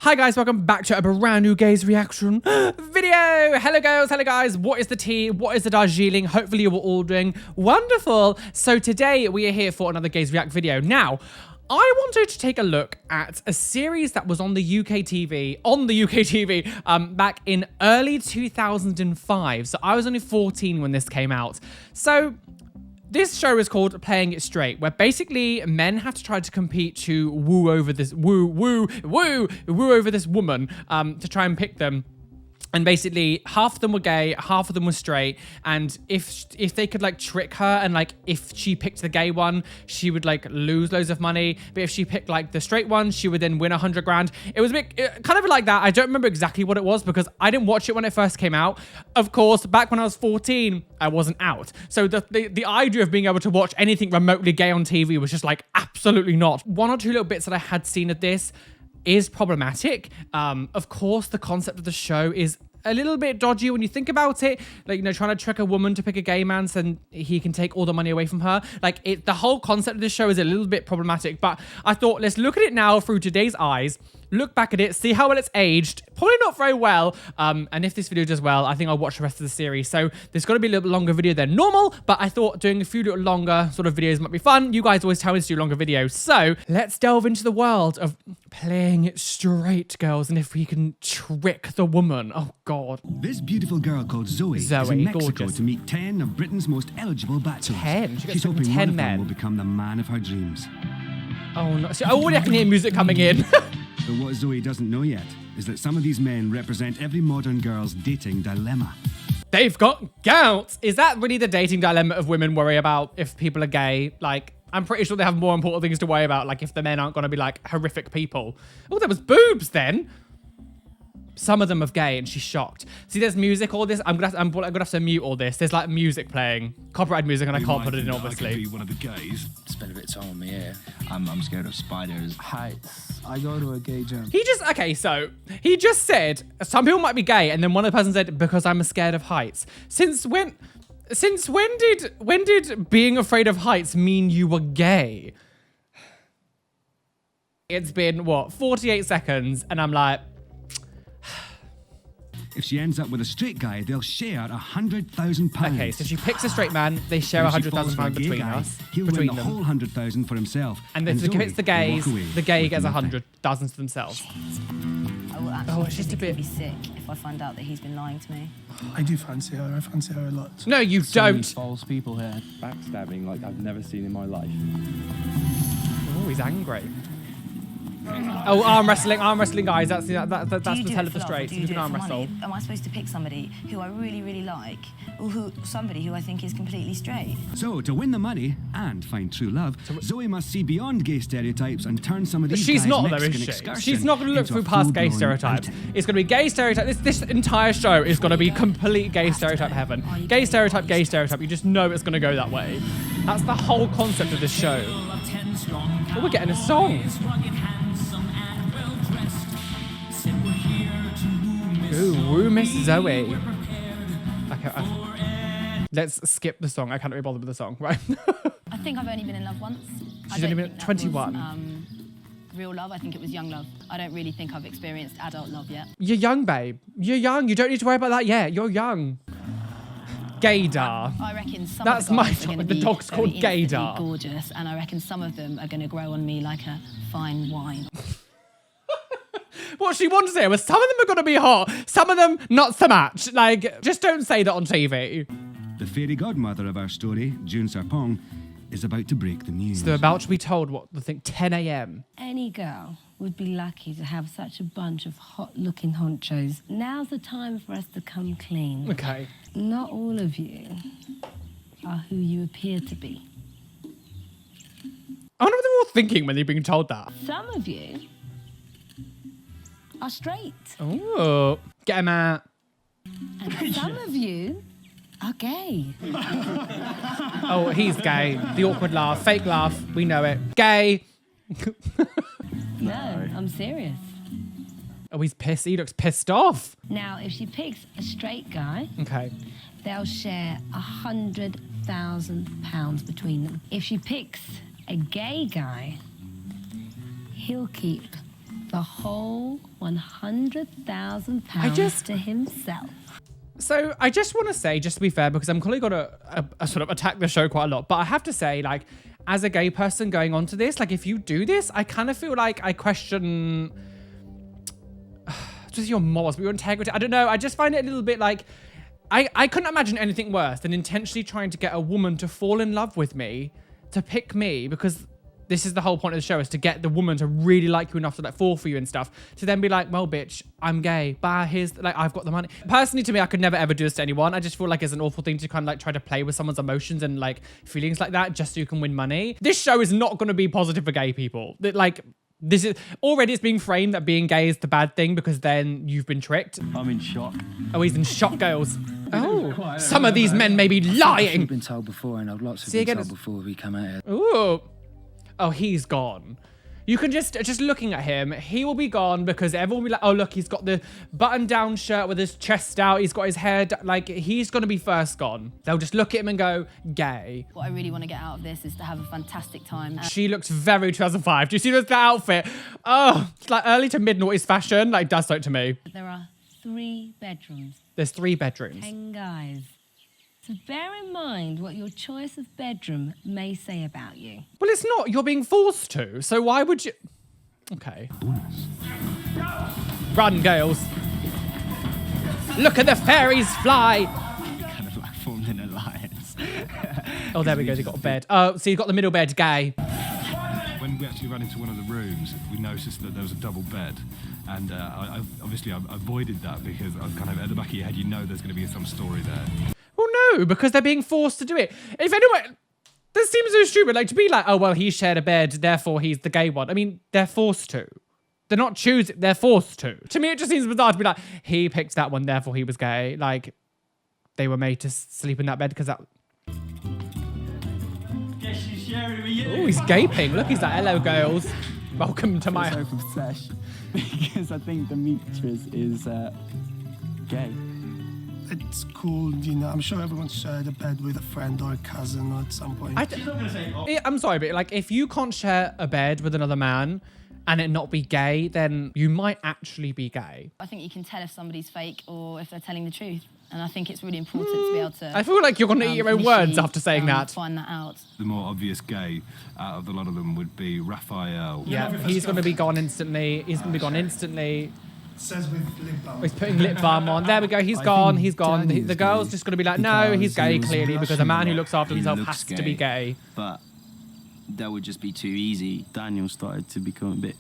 Hi guys, welcome back to a brand new gays reaction video. Hello girls, hello guys. What is the tea? What is the Darjeeling? Hopefully you were all doing wonderful. So today we are here for another gays react video. Now, I wanted to take a look at a series that was on the UK TV, back in early 2005. So I was only 14 when this came out. So this show is called Playing It Straight, where basically men have to try to compete to woo over this woman to try and pick them. And basically, half of them were gay, half of them were straight. And if they could like trick her, and like if she picked the gay one, she would like lose loads of money. But if she picked like the straight one, she would then win 100 grand. It was a bit kind of like that. I don't remember exactly what it was because I didn't watch it when it first came out. Of course, back when I was 14, I wasn't out. So the idea of being able to watch anything remotely gay on TV was just like absolutely not. One or two little bits that I had seen of this is problematic. Of course, the concept of the show is a little bit dodgy when you think about it. Like, you know, trying to trick a woman to pick a gay man so then he can take all the money away from her. Like, the whole concept of this show is a little bit problematic, but I thought, let's look at it now through today's eyes, look back at it, see how well it's aged. Probably not very well. And if this video does well, I think I'll watch the rest of the series. So there's got to be a little bit longer video than normal, but I thought doing a few little longer sort of videos might be fun. You guys always tell me to do longer videos. So let's delve into the world of playing it straight, girls. And if we can trick the woman. Oh, God. This beautiful girl called Zoe is in Mexico gorgeous. to meet 10 of Britain's most eligible bachelors. 10? She's hoping 10 one of men. them will become the man of her dreams. Oh, no. See, I already can hear music coming in. But what Zoe doesn't know yet is that some of these men represent every modern girl's dating dilemma. They've got gout. Is that really the dating dilemma of women worry about if people are gay? Like, I'm pretty sure they have more important things to worry about, like if the men aren't going to be like horrific people. Oh, there was boobs then. Some of them are gay, and she's shocked. See, there's music. All this, I'm gonna have to mute all this. There's like music playing, copyright music, and I can't put it in, obviously. I could be one of the gays. Spend a bit of time on me here. I'm scared of spiders. Heights. I go to a gay gym. He just said some people might be gay, and then one of the person said because I'm scared of heights. Since when did being afraid of heights mean you were gay? It's been what, 48 seconds, and I'm like. If she ends up with a straight guy, they'll share £100,000. Okay, so she picks a straight man. They share £100,000 between us. He'll win the whole 100,000 for himself. And then if Zoe it's the gays, will walk away the gay with gets nothing. 100,000 to themselves. I will actually it's just a bit. be sick if I find out that he's been lying to me. I do fancy her. I fancy her a lot. No, you So many don't. false people here. Backstabbing like I've never seen in my life. Oh, he's angry. Oh, arm wrestling, guys. That's the tell of the straight. You can arm wrestle. Am I supposed to pick somebody who I really, really like, or somebody who I think is completely straight? So, to win the money and find true love, Zoe must see beyond gay stereotypes and turn some of these She's guys' not though, Mexican is she? excursion She's not going to look into through a past gay full-blown stereotypes. outing. It's going to be gay stereotype. This entire show is going to be complete gay stereotype heaven. Gay stereotype, gay stereotype. You just know it's going to go that way. That's the whole concept of this show. Oh, we're getting a song. Ooh, woo Miss Zoe. Okay, let's skip the song. I can't be bothered with the song, right? I think I've only been in love once. She's only been 21. Real love. I think it was young love. I don't really think I've experienced adult love yet. You're young, babe. You're young. You don't need to worry about that yet. You're young. Gaydar. I reckon some That's of the my guys are dog. gonna The be dog's very called Gaydar. instantly gorgeous, and I reckon some of them are going to grow on me like a fine wine. What she wants to say was some of them are going to be hot, some of them not so much. Like, just don't say that on TV. The fairy godmother of our story, June Sarpong, is about to break the news. So they're about to be told what the thing, 10 a.m. Any girl would be lucky to have such a bunch of hot-looking honchos. Now's the time for us to come clean. Okay. Not all of you are who you appear to be. I wonder what they're all thinking when they're being told that. Some of you are straight. Oh, get him out. And some of you are gay. Oh, he's gay. The awkward laugh, fake laugh. We know it. Gay. No, I'm serious. Oh, he's pissed. He looks pissed off. Now, if she picks a straight guy, Okay. they'll share £100,000 between them. If she picks a gay guy, he'll keep the whole £100,000 to himself. So I just want to say, just to be fair, because I'm probably going to sort of attack the show quite a lot, but I have to say, like, as a gay person going on to this, like, if you do this, I kind of feel like I question just your morals, your integrity. I don't know. I just find it a little bit like, I couldn't imagine anything worse than intentionally trying to get a woman to fall in love with me, to pick me, because this is the whole point of the show, is to get the woman to really like you enough to like fall for you and stuff, to then be like, well, bitch, I'm gay. Bye, here's, like, I've got the money. Personally, to me, I could never ever do this to anyone. I just feel like it's an awful thing to kind of like try to play with someone's emotions and like feelings like that just so you can win money. This show is not going to be positive for gay people. Like, this is already, it's being framed that being gay is the bad thing because then you've been tricked. I'm in shock. Oh, he's in shock, girls. Oh, some of these men may be lying. I've been told before, and I'd like to be told before we come out here. Ooh. Oh, he's gone. You can just looking at him, he will be gone because everyone will be like, oh, look, he's got the button-down shirt with his chest out. He's got his hair, like, he's going to be first gone. They'll just look at him and go, gay. What I really want to get out of this is to have a fantastic time. She looks very 2005. Do you see that outfit? Oh, it's like early to mid-noughties fashion. Like, does something to me. There are 3 bedrooms. There's 3 bedrooms. 10 guys. So bear in mind what your choice of bedroom may say about you. Well, it's not. You're being forced to. So why would you... Okay. Run, girls. Look at the fairies fly. Kind of like formed an alliance. Oh, there we go. They got a bed. Oh, so you got the middle bed, gay. When we actually ran into one of the rooms, we noticed that there was a double bed. And I avoided that because I kind of, at the back of your head, you know there's going to be some story there. Well, no, because they're being forced to do it. If anyone... This seems so stupid. Like, to be like, oh, well, he shared a bed, therefore he's the gay one. I mean, they're forced to. They're not choosing, they're forced to. To me, it just seems bizarre to be like, he picked that one, therefore he was gay. Like, they were made to sleep in that bed because that... Guess she's sharing with you. Oh, he's gaping. Look, he's like, hello, girls. Welcome to my... So for PRITESH, because I think DEMETRIUS is gay. It's cool, you know. I'm sure everyone's shared a bed with a friend or a cousin or at some point. I'm sorry, but like, if you can't share a bed with another man and it not be gay, then you might actually be gay. I think you can tell if somebody's fake or if they're telling the truth. And I think it's really important to be able to... I feel like you're going to eat your own words after saying that. Find that out. The more obvious gay out of the lot of them would be RAPHAEL. Yeah, he's going to be gone instantly. He's going to be gone instantly. Says with lip balm. He's putting lip balm on. There we go. He's gone. He's gone. The girl's just going to be like, no, he's gay, clearly, because a man who looks after himself has to be gay. But that would just be too easy. Daniel started to become a bit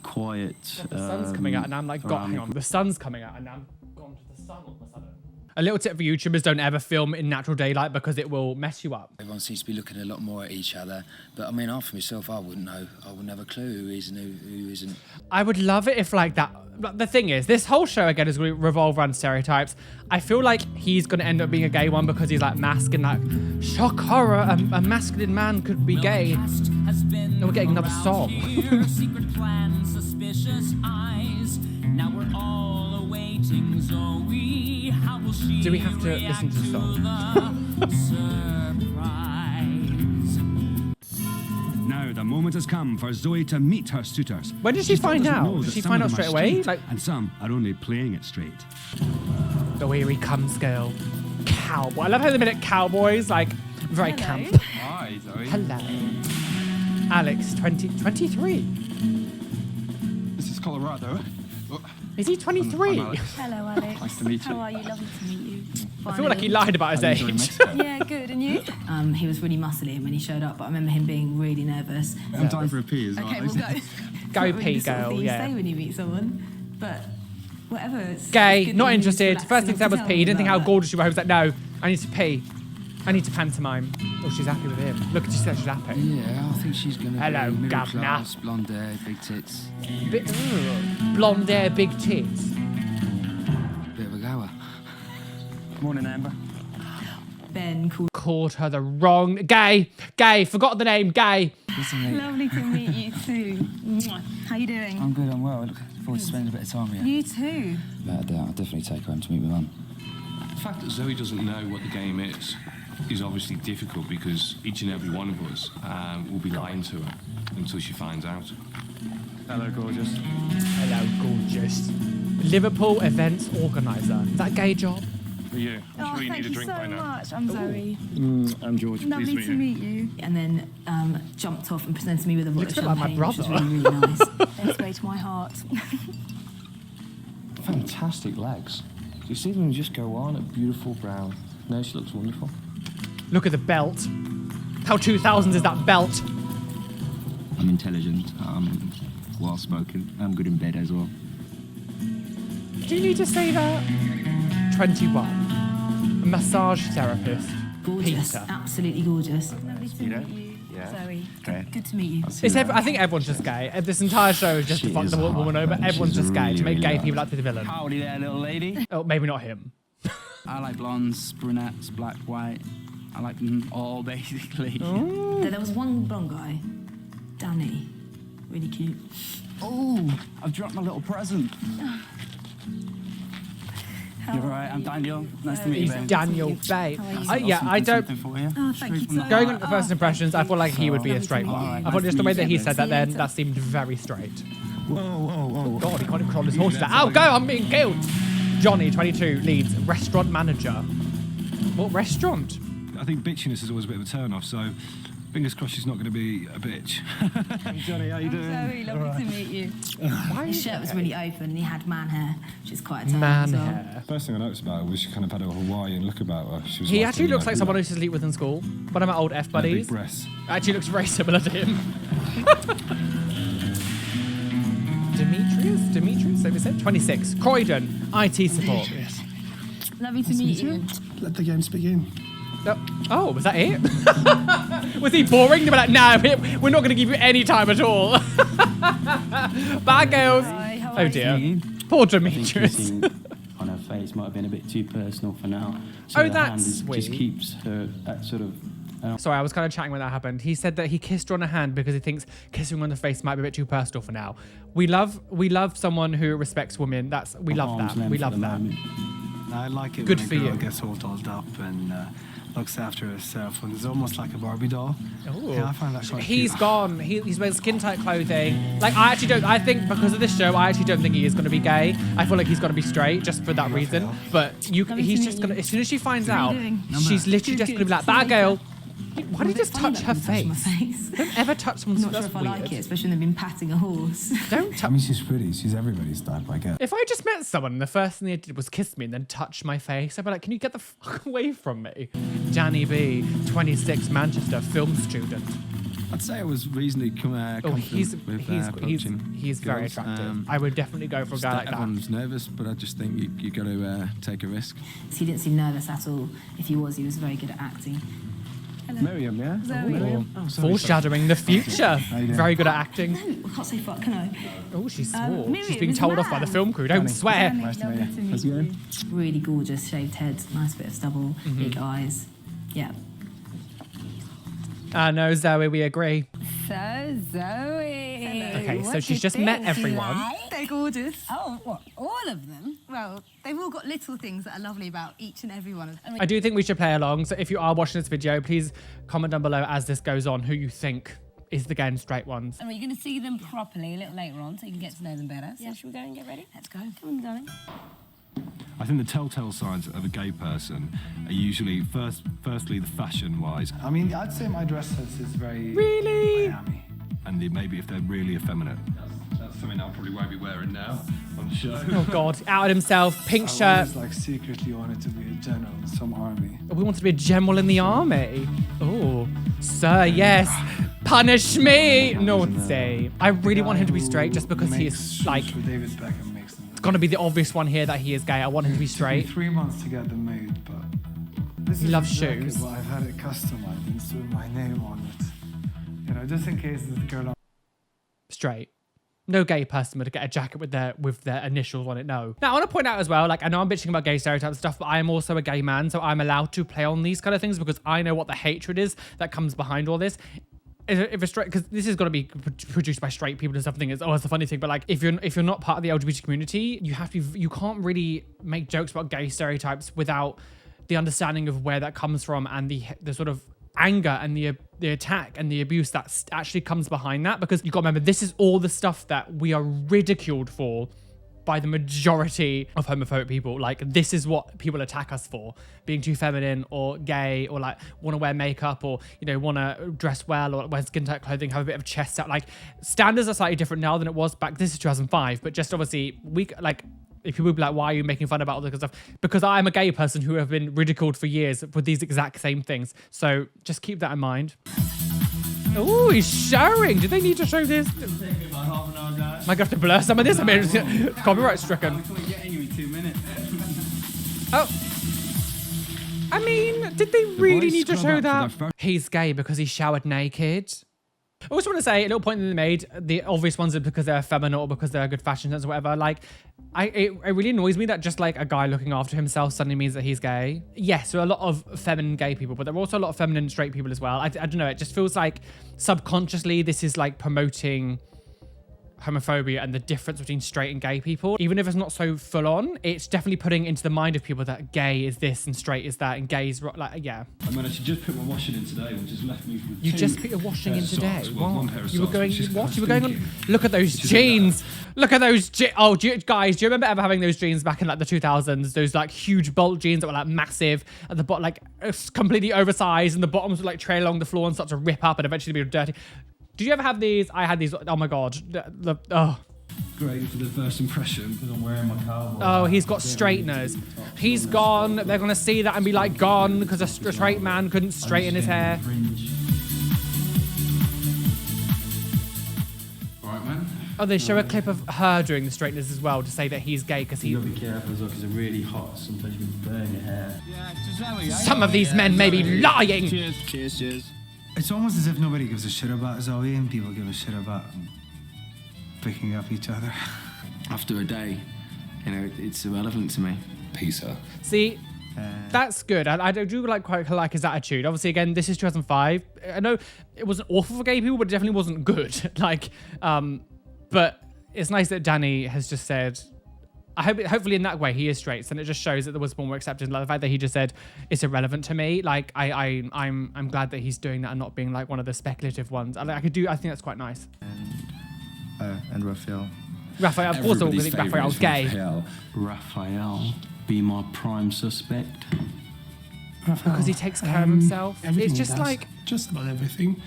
quiet. The sun's coming out, and I'm like, God, hang on. The sun's coming out, and I'm gone to the sun all of a sudden. A little tip for YouTubers, don't ever film in natural daylight because it will mess you up. Everyone seems to be looking a lot more at each other. But I mean, after myself, I wouldn't know. I wouldn't have a clue who is and who isn't. I would love it if like that. The thing is, this whole show again is going to revolve around stereotypes. I feel like he's going to end up being a gay one because he's like masculine, like, shock horror, a masculine man could be gay. And we're getting another song. Secret plan, suspicious eyes. Now we're all awaiting Zoe. How will she Do we have to listen to the song? Now the moment has come for Zoe to meet her suitors. When did she find out? Did she find out straight away? Like, and some are only playing it straight. Oh, here he comes, girl. Cowboy. I love how they made it cowboys, like, very camp. Hi, Zoe. Hello. Alex, 23. This is Colorado. Is he 23? Hello, Alex. Nice to meet you. How are you? Lovely to meet you. I feel like he lied about his age. Yeah, good. And you? He was really muscly when he showed up, but I remember him being really nervous. And time for a pee as well. Okay, we'll go. Go Not pee, really the sort of girl, thing you yeah. say when you meet someone, but whatever. It's Gay, good not that he's interested. relaxed First thing enough said to was tell pee. He me didn't think about how that. gorgeous you were. He was like, no, I need to pee. I need to pantomime. Oh, she's happy with him. Look, she said she's happy. Yeah, I think she's gonna Hello, be middle governor. class, blonde hair, big tits. Blonde hair, big tits. Bit of a goer. Morning, Amber. Ben called. Called her the wrong... Gay. Forgot the name. Gay. Listen, mate. Lovely to meet you too. Mwah. How you doing? I'm good, I'm well. I look forward to spending a bit of time with you. You too. Without a doubt, I'll definitely take her home to meet my mum. The fact that Zoe doesn't know what the game is obviously difficult because each and every one of us will be lying to her until she finds out. Hello, gorgeous. Hello, gorgeous. Liverpool events organizer. Is that a gay job? For you. I'm sure you need a drink by now. much. I'm Zoe. I'm George. Pleased Lovely to meet you. And then jumped off and presented me with a bottle of Looks a bit like my champagne, which was brother. really, really nice. Thanks way to my heart. Fantastic legs. Do you see them just go on at beautiful brown? No, she looks wonderful. Look at the belt. How 2000s is that belt? I'm intelligent, I'm well-spoken, I'm good in bed as well. Do you need to say that? 21. A massage therapist. Gorgeous. Peter. Absolutely gorgeous. Lovely to meet you. Zoe. Great. Good to meet you. I think everyone's just gay. This entire show is just to She fuck is the hot, woman over. man. Everyone's She's just gay really, to make gay really people out to the villain. Howdy there, little lady. Oh, maybe not him. I like blondes, brunettes, black, white. I like them all, basically. There was one blonde guy, Danny. Really cute. Oh, I've dropped my little present. You're right, I'm Daniel. Nice to meet you, He's babe. Daniel Bay. Yeah, I don't. Something for you. Oh, thank you so Going on to first impressions, I feel like he would be a straight one. I thought just the way that he said that then, that seemed very straight. Whoa, whoa, whoa. God, he can't even control his horses. Oh, go, I'm being killed. Johnny, 22, leads restaurant manager. What restaurant? I think bitchiness is always a bit of a turn-off, so fingers crossed she's not going to be a bitch. Hey, Johnny, how you doing? Zoe, lovely to meet you. His shirt was really open and he had man hair, which is quite a turn Man as well. hair. First thing I noticed about her was she kind of had a Hawaiian look about her. She was He like, actually you looks know, like someone I used to sleep with in school. One of my old F big buddies. breasts. Actually looks very similar to him. Demetrius, so we said 26. Croydon, IT support. Lovely to meet you. Let the games begin. Oh, was that it? Was he boring? They were like, no, we're not going to give you any time at all. Bye, girls. Hi, how Oh are dear. you? Poor I think Demetrius. kissing on her face might have been a bit too personal for now. So Oh, the that's hand sweet. just keeps her at sort of. Sorry, I was kind of chatting when that happened. He said that he kissed her on the hand because he thinks kissing her on the face might be a bit too personal for now. We love someone who respects women. We love arm's that. length We at love the that. moment. I like it Good when for a girl you. gets all dolled up and looks after herself, and it's almost like a Barbie doll. Ooh. Yeah, I find that quite He's cute. gone. He's wearing skin tight clothing. Like I think because of this show, I actually don't think he is going to be gay. I feel like he's going to be straight just for that reason. But he's just going to, as soon as she finds out, doing? she's literally just going to be like, bad girl. Why did you just Funny touch that her you touched face? my face. Don't ever touch I'm someone's not sure face. if I like it, especially when they've been patting a horse. Don't I touch. mean, she's pretty. She's everybody's type, I guess. If I just met someone and the first thing they did was kiss me and then touch my face, I'd be like, can you get the fuck away from me? Danny B, 26, Manchester, film student. I'd say I was reasonably Oh, confident he's with approaching very girls. attractive. I would definitely go for a guy like that. Everyone's nervous, but I just think you got to take a risk. So he didn't seem nervous at all. If he was very good at acting. Miriam, yeah? Zoe. Foreshadowing the future. you doing? Very good at acting. No, I can't say fuck, can I? Oh, she swore. Miriam She's being is told off by the mad. film crew. Don't swear. Nice to meet you. Lovely to meet How's it going? you. Really gorgeous, shaved head, nice bit of stubble, big eyes. Yeah. No, Zoe, we agree. So, Zoe. Okay, so she's just met everyone. They're gorgeous. Oh, what? All of them? Well, they've all got little things that are lovely about each and every one of them. I do think we should play along. So if you are watching this video, please comment down below as this goes on who you think is the gay and straight ones. And we're going to see them properly a little later on so you can get to know them better. So should we go and get ready? Let's go. Come on, darling. I think the telltale signs of a gay person are usually, firstly, the fashion-wise, I mean, I'd say my dress sense is very Really? Miami. and maybe if they're really effeminate. That's something I probably won't be wearing now on the show. Oh God, outed himself, pink I shirt. always, like, secretly wanted to be a general in some army. We wanted to be a general in the army. Oh, sir, yes. Punish me. No, say. I really want him to be straight just because he is like, For David Beckham makes them. it's gonna be the obvious one here that he is gay. I want him to be It took me straight. 3 months to get them made, but this He is loves a jacket, shoes. but I've had it customized and so my name on it. You know, just in case the girl. Straight. No gay person would get a jacket with their initials on it, no. Now, I want to point out as well, like, I know I'm bitching about gay stereotypes and stuff, but I am also a gay man, so I'm allowed to play on these kind of things because I know what the hatred is that comes behind all this. If a straight, because this is going to be produced by straight people and stuff. Thing is, it's a funny thing, but like, if you're not part of the LGBT community, you can't really make jokes about gay stereotypes without the understanding of where that comes from and the sort of anger and the attack and the abuse that actually comes behind that, because you've got to remember, this is all the stuff that we are ridiculed for by the majority of homophobic people. Like, this is what people attack us for: being too feminine or gay, or like want to wear makeup, or, you know, want to dress well, or wear skin tight clothing, have a bit of chest out. Like, standards are slightly different now than it was back. This is 2005, but just obviously if people would be like, why are you making fun about all this kind of stuff? Because I'm a gay person who have been ridiculed for years with these exact same things. So just keep that in mind. Oh, he's showering. Do they need to show this? Am I going to have to blur some of this? I mean, it's copyright stricken. Oh. I mean, did they really need to show that? He's gay because he showered naked. I also want to say, a little point that they made, the obvious ones are because they're feminine or because they're good fashion sense or whatever. Like, it really annoys me that just like a guy looking after himself suddenly means that he's gay. Yes, there are a lot of feminine gay people, but there are also a lot of feminine straight people as well. I don't know, it just feels like subconsciously this is like promoting homophobia and the difference between straight and gay people. Even if it's not so full on, it's definitely putting into the mind of people that gay is this and straight is that and gay is like, yeah. I mean, I just put my washing in today, which has left me with You just put your washing in today? One pair of You were socks, going, which is what? kind of You were going on? stinky. Look at those jeans. Look at those guys, do you remember ever having those jeans back in like the 2000s? Those like huge bolt jeans that were like massive at the bottom, like completely oversized, and the bottoms would like trail along the floor and start to rip up and eventually be dirty. Did you ever have these? I had these. Oh my God. Oh. Great for the first impression, because I'm wearing my cowboy. Oh, he's got straighteners. He's gone. They're going to see that and be like, gone, because a straight man couldn't straighten his hair. Alright, man. Oh, they show a clip of her doing the straighteners as well to say that he's gay because he... You've got to be careful as well, because they're really hot. Sometimes you can burn your hair. Some of these men may be lying. Cheers. It's almost as if nobody gives a shit about Zoe, and people give a shit about picking up each other. After a day, you know, it's irrelevant to me. Peace out. See, that's good. I do quite like his attitude. Obviously, again, this is 2005. I know it wasn't awful for gay people, but it definitely wasn't good. But it's nice that Danny has just said, hopefully in that way he is straight, and it just shows that there was more acceptance. Like the fact that he just said it's irrelevant to me. Like I'm glad that he's doing that and not being like one of the speculative ones. I think that's quite nice. And Raphael. Raphael, of course, I think Raphael's gay. Raphael, be my prime suspect. Because he takes care of himself. It's just like... Just about everything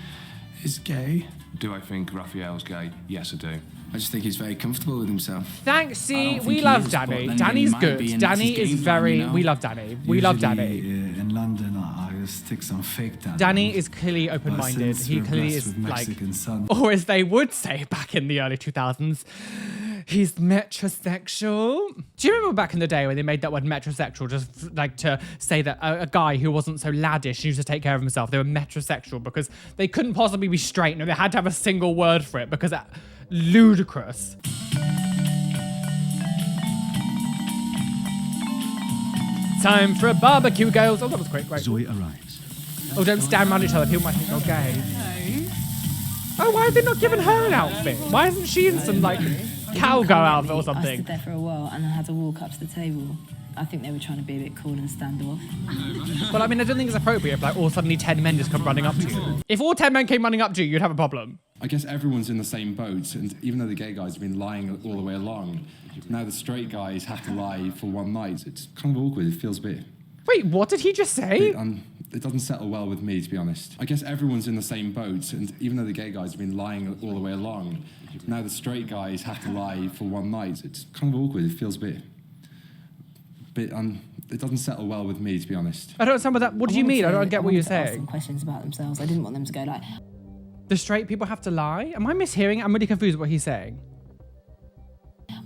is gay. Do I think Raphael's gay? Yes, I do. I just think he's very comfortable with himself. Thanks, see, we he love is, Danny. but then Danny's he might good. be, and Danny that's his is game plan, very... you know? We love Danny. We love Danny. In London, I stick some fake Danny. Danny is clearly open-minded. He clearly is like... Sun. Or as they would say back in the early 2000s, he's metrosexual. Do you remember back in the day when they made that word metrosexual just like to say that a guy who wasn't so laddish used to take care of himself? They were metrosexual because they couldn't possibly be straight. No, they had to have a single word for it because that's ludicrous. Time for a barbecue, girls. Oh, that was quick. Right. Zoe arrives. Oh, don't stand around each other. People might think you're gay. Oh, why have they not given her an outfit? Why isn't she in some, like, cowgirl outfit or I something? stood there for a while and I had to walk up to the table. I think they were trying to be a bit cool and stand off. Well, I mean, I don't think it's appropriate if, like, all suddenly 10 men just come running up to you. If all 10 men came running up to you, you'd have a problem. I guess everyone's in the same boat, and even though the gay guys have been lying all the way along, now the straight guys have to lie for one night. It's kind of awkward. It feels a bit... Wait, what did he just say? It doesn't settle well with me, to be honest. I guess everyone's in the same boat, and even though the gay guys have been lying all the way along, now the straight guys have to lie for one night. It's kind of awkward. It feels a bit... it doesn't settle well with me, to be honest. I don't understand what that... What do you mean? I don't get what you're I wanted to ask saying. them questions about themselves. I didn't want them to go like... The straight people have to lie? Am I mishearing? I'm really confused what he's saying.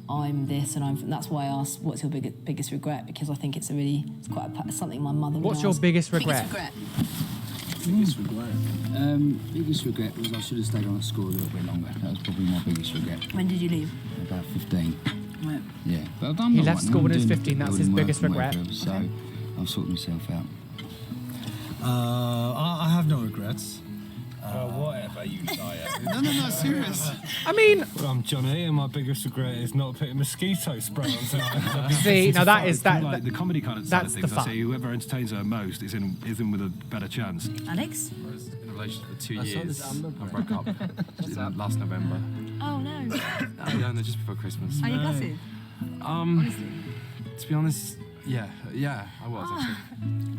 I'm this and I'm... That's why I asked, what's your biggest regret? Because I think it's something my mother would What's your ask. biggest regret? Biggest regret? Biggest regret was I should have stayed on at school a little bit longer. That was probably my biggest regret. When did you leave? About 15. Right. Yeah, but I've done He all left right. school I'm when he was doing 15, that's his building biggest work and regret. whatever, So I'll sort myself out. I have no regrets. Whatever, you liar. No, serious. I mean... Well, I'm Johnny, and my biggest regret is not putting mosquito spray on tonight. See, now that is that... Like the comedy kind of side of things, I say whoever entertains her most is in with a better chance. Alex? In a relationship for 2 years, I broke up last November. Oh, no. No, just before Christmas. Are you gutted? To be honest, yeah, I was actually.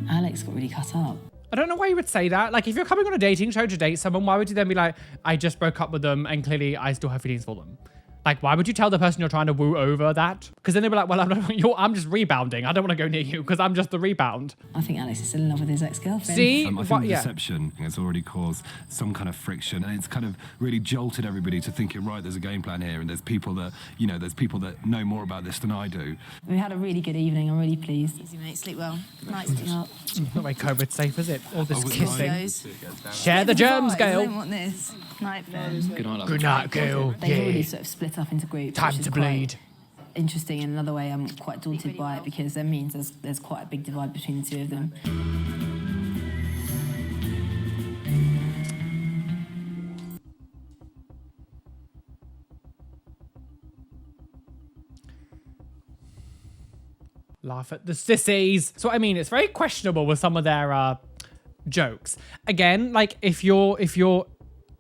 Alex got really cut up. I don't know why you would say that. Like, if you're coming on a dating show to date someone, why would you then be like, I just broke up with them and clearly I still have feelings for them? Like, why would you tell the person you're trying to woo over that? Because then they'd be like, well, I'm just rebounding. I don't want to go near you because I'm just the rebound. I think Alex is still in love with his ex-girlfriend. See? I think the deception has already caused some kind of friction, and it's kind of really jolted everybody to thinking, right, there's a game plan here, and there's people that know more about this than I do. We had a really good evening. I'm really pleased. Easy, mate. Sleep well. Night start. Not very COVID safe, is it? All this kissing. Goes. Share the germs, I Gail. don't want this. Night, Ben. Good night, Gail. They've really sort of split up into groups. Time to bleed. Interesting. In another way, I'm quite daunted by it because that means there's quite a big divide between the two of them. Laugh at the sissies. So I mean, it's very questionable with some of their jokes. Again, like if you're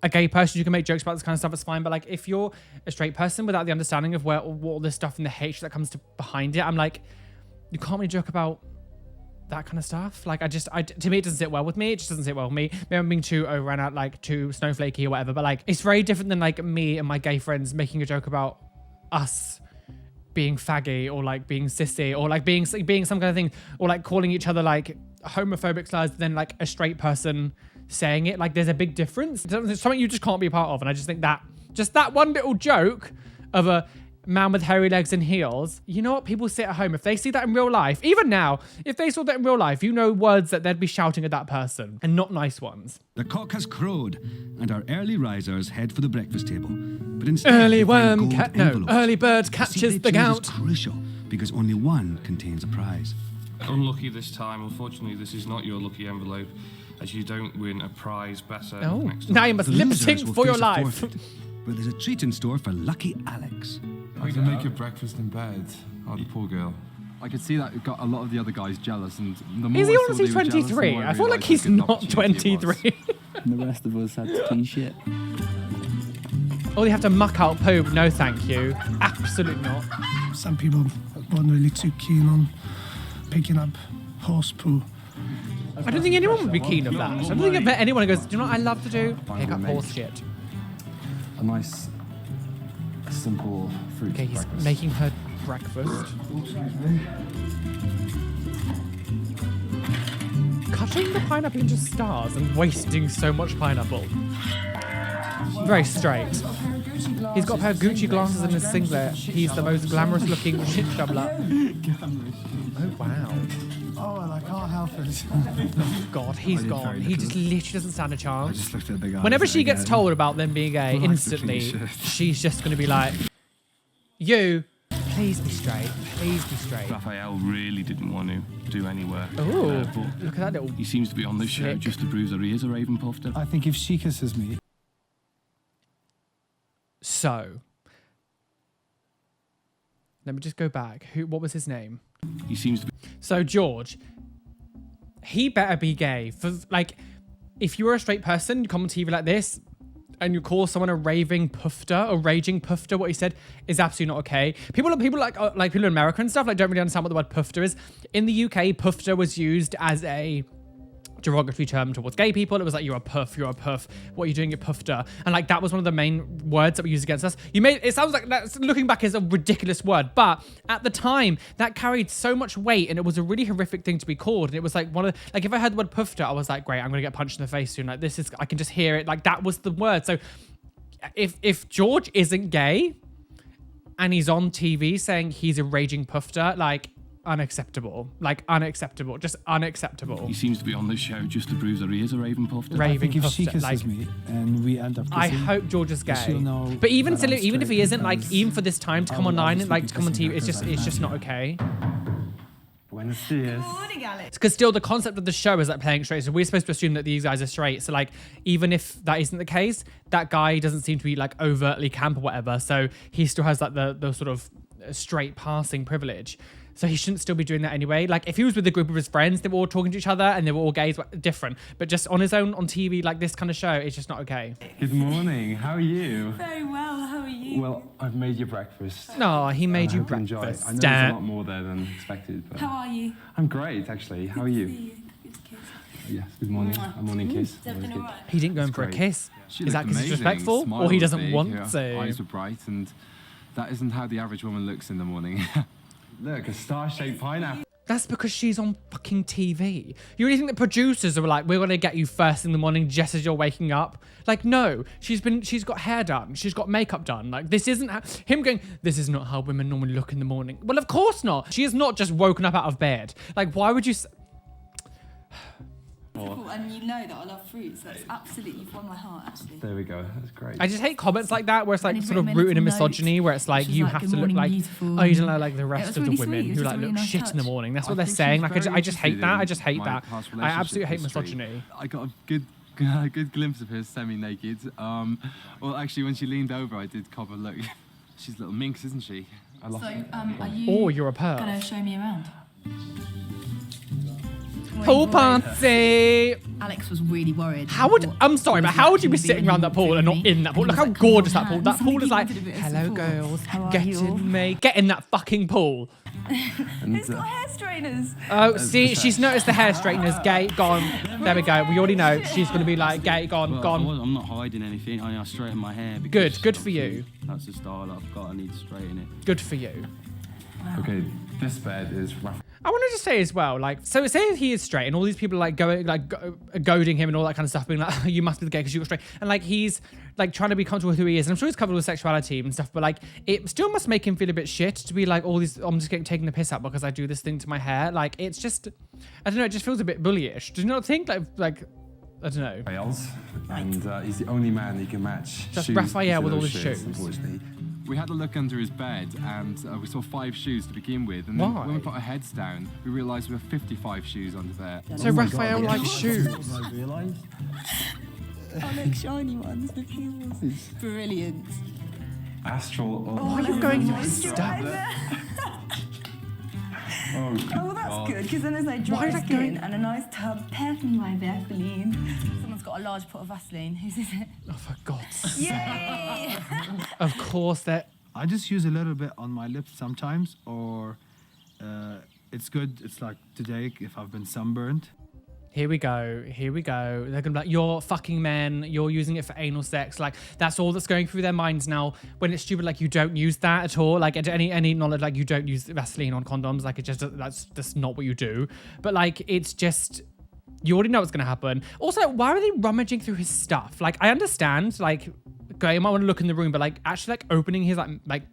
a gay person, you can make jokes about this kind of stuff, it's fine. But like if you're a straight person without the understanding of where all this stuff and the hatred that comes behind it, I'm like, you can't really joke about that kind of stuff. Like to me, it doesn't sit well with me. It just doesn't sit well with me. Maybe I'm being too over and out, like too snowflakey or whatever. But like, it's very different than like me and my gay friends making a joke about us being faggy or like being sissy or like being some kind of thing, or like calling each other like homophobic slurs than like a straight person saying it. Like there's a big difference. It's something you just can't be a part of. And I just think that just that one little joke of a man with hairy legs and heels, you know what, people sit at home, if they see that in real life, even now, if they saw that in real life, you know words that they'd be shouting at that person and not nice ones. The cock has crowed, and our early risers head for the breakfast table. But instead, early bird catches the gout. Is crucial because only one contains a prize. Unlucky this time. Unfortunately, this is not your lucky envelope, as you don't win a prize. Better next time. Now you must lip sync for your life. But there's a treat in store for lucky Alex. I can make your breakfast in bed. Oh, the poor girl. I could see that it got a lot of the other guys jealous, and the more is he I saw honestly they were jealous, 23? the more I feel like realised he's how good an not opportunity it 23. And the rest of us had to clean shit. Oh, you have to muck out poop? No, thank you. Absolutely not. Some people weren't really too keen on picking up horse poo. I don't think anyone would be keen of that. I don't think anyone goes, do you know what I love to do? Pick up horse shit. A nice, simple fruit. Okay, he's making her breakfast. Cutting the pineapple into stars and wasting so much pineapple. Very straight. He's got a pair of Gucci glasses and a singlet. He's the most glamorous looking shit shoveler. Oh, wow. Oh, well, I can't help it. God, he's gone. He just literally doesn't stand a chance. I just looked at the guy. Whenever she gets told about them being gay, instantly, she's just going to be like, you, please be straight. Please be straight. Raphael really didn't want to do any work. Ooh, but look at that little... He seems to be on this show just to prove that he is a raven puffer. I think if she kisses me... So, let me just go back. What was his name? He seems to be... So George, he better be gay. For like, if you were a straight person, you come on TV like this, and you call someone a raving pufter or raging pufter, what he said is absolutely not okay. People like people in America and stuff like don't really understand what the word pufter is. In the UK, pufter was used as a derogatory term towards gay people. It was like, you're a puff, what are you doing, you're pufter? And like that was one of the main words that were used against us. It sounds like that's, looking back, is a ridiculous word, but at the time that carried so much weight and it was a really horrific thing to be called. And it was like like if I heard the word pufter, I was like, great, I'm gonna get punched in the face soon. Like I can just hear it. Like that was the word. So if George isn't gay and he's on TV saying he's a raging pufter, like unacceptable. Like unacceptable. Just unacceptable. He seems to be on this show just to prove that he is a raven puffer. I think if she kisses me and we end up kissing, I hope George is gay. she'll know But even that I'm even if he isn't, like because even for this time to I come will online and obviously like be to come on kissing TV, her it's because just I'm not happy. okay. Buenos dias. Morning, Alex. Because still the concept of the show is like playing straight. So we're supposed to assume that these guys are straight. So like, even if that isn't the case, that guy doesn't seem to be like overtly camp or whatever. So he still has like the sort of straight passing privilege. So he shouldn't still be doing that anyway. Like if he was with a group of his friends, they were all talking to each other and they were all gays, different. But just on his own on TV, like this kind of show, it's just not okay. Good morning. How are you? Very well, how are you? Well, I've made you breakfast. No, he made you I hope you enjoy it. breakfast. I know there's a lot more there than expected. But How are you? I'm great, actually. How are you? Yes, good morning. A morning kiss. Is everything all right? He didn't go in for a kiss. Is that because he's disrespectful or he doesn't want to? Eyes were bright, and that isn't how the average woman looks in the morning. Look, a star-shaped pineapple. That's because she's on fucking TV. You really think the producers are like, we're gonna get you first in the morning just as you're waking up? Like, no, she's got hair done, she's got makeup done. Like, this isn't him going, this is not how women normally look in the morning. Well, of course not. She has not just woken up out of bed. Like, why would you? And you know that I love fruits. That's absolutely, you've won my heart, actually. There we go. That's great. I just hate comments like that where it's like And he's sort of written me a rooted in little misogyny, where it's like which is you like, have "Good to look morning, like, beautiful," oh, you don't and look like the it rest was of the really women sweet. It who was like a look really nice shit in the touch. morning. That's I what they're think saying. she's Like, very I just hate that. I interested just hate in that. my past I absolutely hate relationship history. misogyny. I got a good glimpse of her semi-naked. Well, actually, when she leaned over, I did cop a look. She's a little minx, isn't she? I love her. Are you Oh, you're a perv. gonna show me around? Pool party. Alex was really worried. How would I'm sorry, but how would you be sitting around that pool and not in that pool? Look how gorgeous that pool. That pool is like, hello girls, get in me, get in that fucking pool. Who's got hair straighteners? Oh, see, she's noticed the hair straighteners, gay, gone. There we go. We already know she's gonna be like, gay, gone, gone. I'm not hiding anything. I straighten my hair. Good for you. That's the style I've got. I need to straighten it. Good for you. Okay, this bed is rough. I want to just say as well, like, so say he is straight and all these people are like going, like goading him and all that kind of stuff, being like, oh, you must be the gay because you're straight. And like, he's like trying to be comfortable with who he is. And I'm sure he's comfortable with sexuality and stuff, but like, it still must make him feel a bit shit to be like, all these, I'm just getting taking the piss out because I do this thing to my hair. Like, it's just, I don't know, it just feels a bit bullyish. Do you not think? Like, I don't know. Raphael's, and he's the only man who can match. Just shoes Raphael to with all those his shirts, shoes. Unfortunately. We had a look under his bed and we saw 5 shoes to begin with. And then Why? when we put our heads down, we realised there were 55 shoes under there. So Raphael likes shoes. I realised. I like shiny ones, the heels. Brilliant. Astral. Why are you going through his stuff? Oh, that's good, because then there's like dry skin and a nice tub. Pair me my Vaseline. Someone's got a large pot of Vaseline. Whose is it? Oh, for God's sake. Yay! Of course, that. I just use a little bit on my lips sometimes, or it's good. It's like today if I've been sunburned. Here we go. Here we go. They're gonna be like, you're fucking men. You're using it for anal sex. Like, that's all that's going through their minds now. When it's stupid, like, you don't use that at all. Like, any knowledge, like, you don't use Vaseline on condoms. Like, it just, that's just not what you do. But, like, it's just, you already know what's gonna happen. Also, why are they rummaging through his stuff? Like, I understand, like, okay, you might want to look in the room, but, like, actually, like, opening his, like,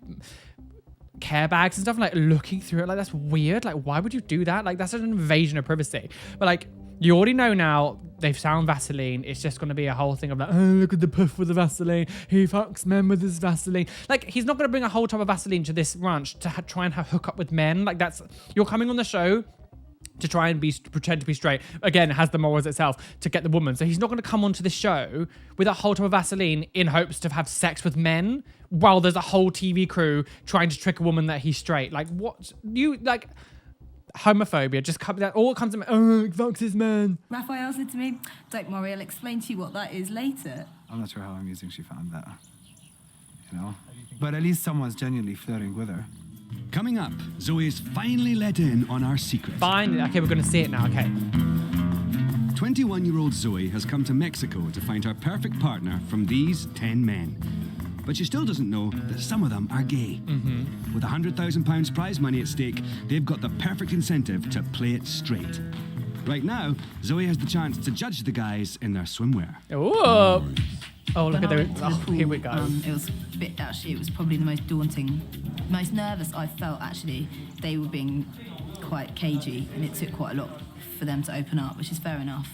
care bags and stuff, and, like, looking through it, like, that's weird. Like, why would you do that? Like, that's an invasion of privacy. But, like, you already know now they've found Vaseline. It's just going to be a whole thing of like, oh, look at the puff with the Vaseline. He fucks men with his Vaseline. Like, he's not going to bring a whole tub of Vaseline to this ranch to try and hook up with men. Like, that's, you're coming on the show to try and pretend to be straight. Again, it has the morals itself to get the woman. So he's not going to come onto the show with a whole tub of Vaseline in hopes to have sex with men while there's a whole TV crew trying to trick a woman that he's straight. Like, what? You, like... homophobia just comes that all comes to me. Oh, fucks his man. Raphael said to me, don't worry, I'll explain to you what that is later. I'm not sure how amusing she found that. You know? But at least someone's genuinely flirting with her. Coming up, Zoe's finally let in on our secret. Finally. Okay, we're going to see it now. Okay. 21-year-old Zoe has come to Mexico to find her perfect partner from these 10 men. But she still doesn't know that some of them are gay. Mm-hmm. With £100,000 prize money at stake, they've got the perfect incentive to play it straight. Right now, Zoe has the chance to judge the guys in their swimwear. Ooh. Oh, look When at I the... went to the Oh, pool, here we go. It was a bit, actually, it was probably the most daunting, most nervous I felt, actually. They were being quite cagey, and it took quite a lot for them to open up, which is fair enough.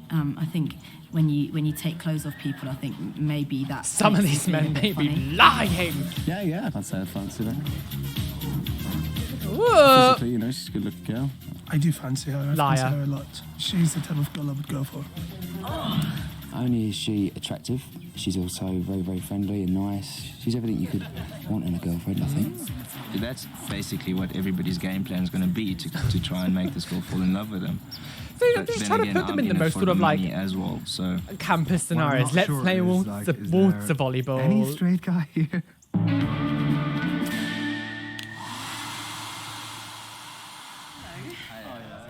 I think when you take clothes off people, I think maybe that some of these men may be lying. Yeah, I'd say I fancy that. Whoa. Physically, know, she's a good-looking girl. I do fancy her. I Liar. fancy her a lot. She's the type of girl I would go for. Not only is she attractive, she's also very, very friendly and nice. She's everything you could want in a girlfriend, I think. That's basically what everybody's game plan is going to be, to try and make this girl fall in love with them. I'm just trying to put them in the most sort of like as well, so campus scenarios. Let's play water volleyball. Any straight guy here?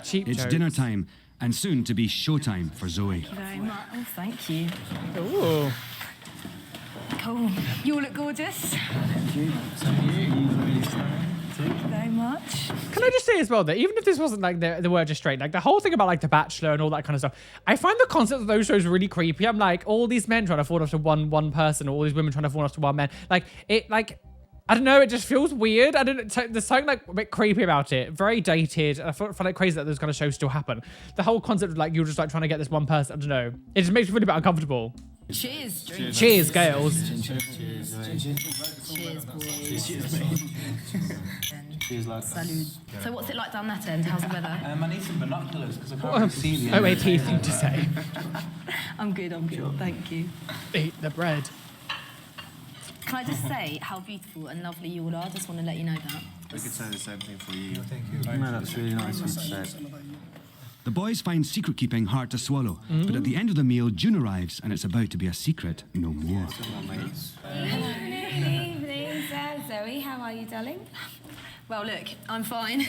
Cheap It's jokes. dinner time, and soon to be showtime for Zoe. Thank you very much. Oh, thank you. Ooh. Cool. You all look gorgeous. thank you. Thank you. Thank you very much. Can I just say as well that even if this wasn't like the word just straight, like the whole thing about like The Bachelor and all that kind of stuff, I find the concept of those shows really creepy. I'm like, all these men trying to fall off to one person, or all these women trying to fall off to one man. Like it, like I don't know, it just feels weird. I don't know, there's something like a bit creepy about it. Very dated. I find it crazy that those kind of shows still happen. The whole concept of like you're just like trying to get this one person, I don't know. It just makes me feel a bit uncomfortable. Cheers. Cheers, girls. Cheers, boys. Cheers, lads. Salud. So what's it like down that end? How's the weather? I need some binoculars because I can't really see the end. OAT thing to say. I'm good, thank you. Eat the bread. Can I just say how beautiful and lovely you all are? I just want to let you know that. We could say the same thing for you. Thank you. No, that's really nice of you to say. The boys find secret keeping hard to swallow, but at the end of the meal, June arrives, and it's about to be a secret no more. Evening, Zoe. How are you, darling? Well, look, I'm fine.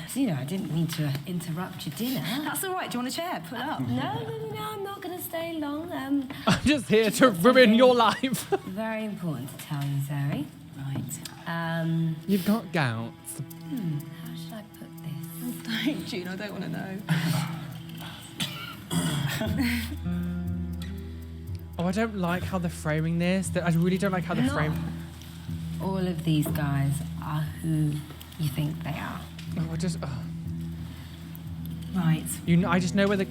So, you know, I didn't mean to interrupt your dinner. That's all right. Do you want a chair? Pull up. No, I'm not going to stay long. I'm just here to ruin your life. Very important to tell you, Zoe. Right. You've got gout. How should I put this? Don't, June, I don't want to know. Oh, I don't like how they're framing this. I really don't like how they're framing. All of these guys are who you think they are. Oh, I just. Right. I just know where they're